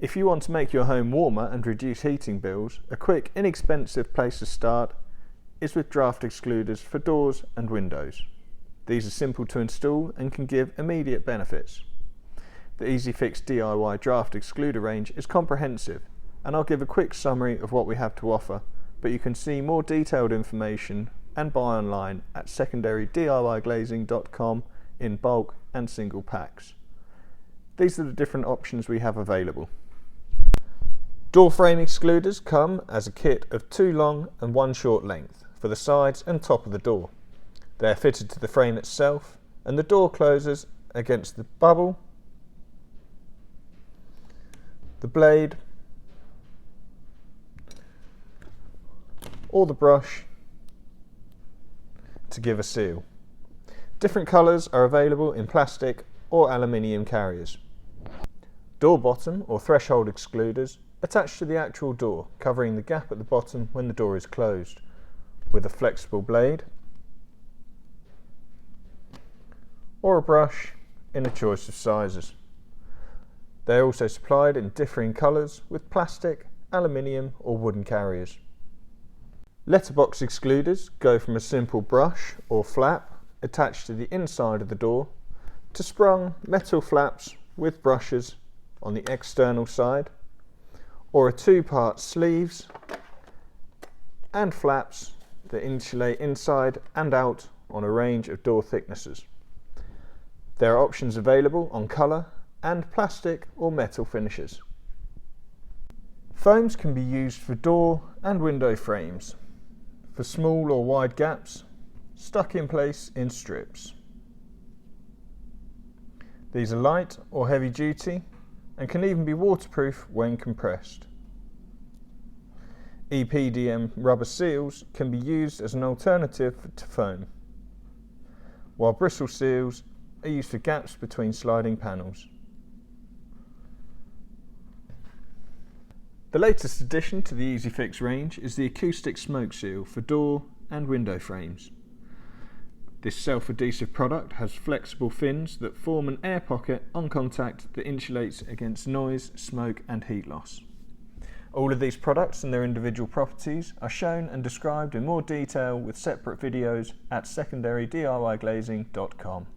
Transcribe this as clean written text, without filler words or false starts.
If you want to make your home warmer and reduce heating bills, a quick, inexpensive place to start is with Draught Excluders for doors and windows. These are simple to install and can give immediate benefits. The Easyfix DIY Draught Excluder range is comprehensive, and I'll give a quick summary of what we have to offer, but you can see more detailed information and buy online at secondarydiyglazing.com in bulk and single packs. These are the different options we have available. Door frame excluders come as a kit of 2 long and 1 short length for the sides and top of the door. They are fitted to the frame itself, and the door closes against the bubble, the blade, or the brush to give a seal. Different colours are available in plastic or aluminium carriers. Door bottom or threshold excluders attached to the actual door, covering the gap at the bottom when the door is closed, with a flexible blade or a brush in a choice of sizes. They are also supplied in differing colours with plastic, aluminium or wooden carriers. Letterbox excluders go from a simple brush or flap attached to the inside of the door to sprung metal flaps with brushes on the external side, or a 2-part sleeves and flaps that insulate inside and out on a range of door thicknesses. There are options available on colour and plastic or metal finishes. Foams can be used for door and window frames, for small or wide gaps, stuck in place in strips. These are light or heavy duty and can even be waterproof when compressed. EPDM rubber seals can be used as an alternative to foam, while bristle seals are used for gaps between sliding panels. The latest addition to the Easyfix range is the Acoustic smoke seal for door and window frames. This self-adhesive product has flexible fins that form an air pocket on contact that insulates against noise, smoke and heat loss. All of these products and their individual properties are shown and described in more detail with separate videos at secondarydiyglazing.com.